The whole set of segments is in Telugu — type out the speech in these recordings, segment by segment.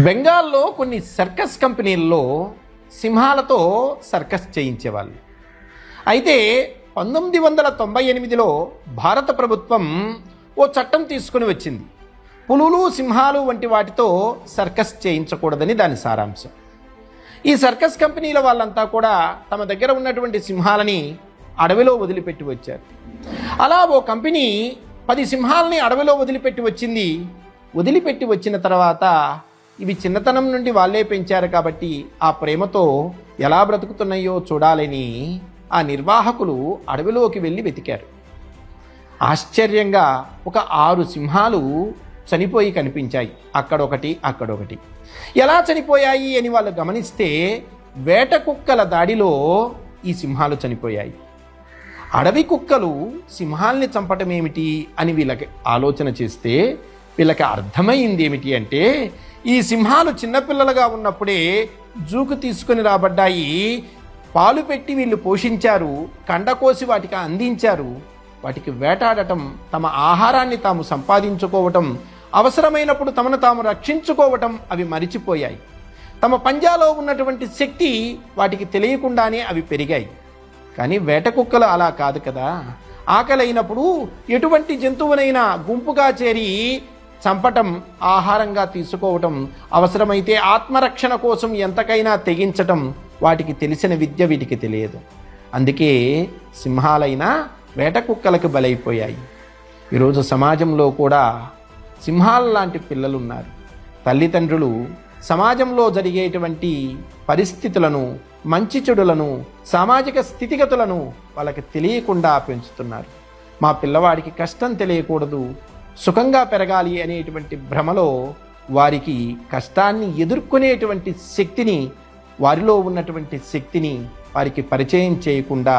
బెంగాల్లో కొన్ని సర్కస్ కంపెనీల్లో సింహాలతో సర్కస్ చేయించేవాళ్ళు. అయితే 1998లో భారత ప్రభుత్వం ఓ చట్టం తీసుకుని వచ్చింది. పులులు, సింహాలు వంటి వాటితో సర్కస్ చేయించకూడదని దాని సారాంశం. ఈ సర్కస్ కంపెనీల వాళ్ళంతా కూడా తమ దగ్గర ఉన్నటువంటి సింహాలని అడవిలో వదిలిపెట్టి వచ్చారు. అలా ఓ కంపెనీ 10 సింహాలని అడవిలో వదిలిపెట్టి వచ్చింది. వదిలిపెట్టి వచ్చిన తర్వాత ఇవి చిన్నతనం నుండి వాళ్ళే పెంచారు కాబట్టి ఆ ప్రేమతో ఎలా బ్రతుకుతున్నాయో చూడాలని ఆ నిర్వాహకులు అడవిలోకి వెళ్ళి వెతికారు. ఆశ్చర్యంగా ఒక 6 సింహాలు చనిపోయి కనిపించాయి. అక్కడొకటి. ఎలా చనిపోయాయి అని వాళ్ళు గమనిస్తే వేట కుక్కల దాడిలో ఈ సింహాలు చనిపోయాయి. అడవి కుక్కలు సింహాల్ని చంపటం ఏమిటి అని వీళ్ళకి ఆలోచన చేస్తే వీళ్ళకి అర్థమైంది ఏమిటి అంటే, ఈ సింహాలు చిన్నపిల్లలుగా ఉన్నప్పుడే జూకు తీసుకుని రాబడ్డాయి. పాలు పెట్టి వీళ్ళు పోషించారు, కండకోసి వాటికి అందించారు. వాటికి వేటాడటం, తమ ఆహారాన్ని తాము సంపాదించుకోవటం, అవసరమైనప్పుడు తమను తాము రక్షించుకోవటం అవి మరిచిపోయాయి. తమ పంజాలో ఉన్నటువంటి శక్తి వాటికి తెలియకుండానే అవి పెరిగాయి. కానీ వేట కుక్కలు అలా కాదు కదా. ఆకలి అయినప్పుడు ఎటువంటి జంతువునైనా గుంపుగా చేరి చంపటం, ఆహారంగా తీసుకోవటం, అవసరమైతే ఆత్మరక్షణ కోసం ఎంతకైనా తెగించటం వాటికి తెలిసిన విద్య వీటికి తెలియదు. అందుకే సింహాలైనా వేట కుక్కలకు బలైపోయాయి. ఈరోజు సమాజంలో కూడా సింహాల లాంటి పిల్లలున్నారు. తల్లిదండ్రులు సమాజంలో జరిగేటువంటి పరిస్థితులను, మంచి చెడులను, సామాజిక స్థితిగతులను వాళ్ళకి తెలియకుండా పెంచుతున్నారు. మా పిల్లవాడికి కష్టం తెలియకూడదు, సుఖంగా పెరగాలి అనేటువంటి భ్రమలో వారికి కష్టాన్ని ఎదుర్కొనేటువంటి శక్తిని, వారిలో ఉన్నటువంటి శక్తిని వారికి పరిచయం చేయకుండా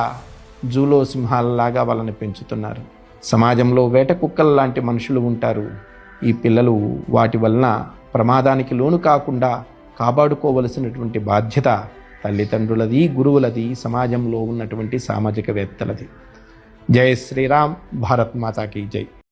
జూలో సింహాలలాగా వాళ్ళని పెంచుతున్నారు. సమాజంలో వేట కుక్కల లాంటి మనుషులు ఉంటారు. ఈ పిల్లలు వాటి వలన ప్రమాదానికి లోను కాకుండా కాపాడుకోవలసినటువంటి బాధ్యత తల్లిదండ్రులది, గురువులది, సమాజంలో ఉన్నటువంటి సామాజికవేత్తలది. జై శ్రీరామ్. భారత్ మాతాకి జై.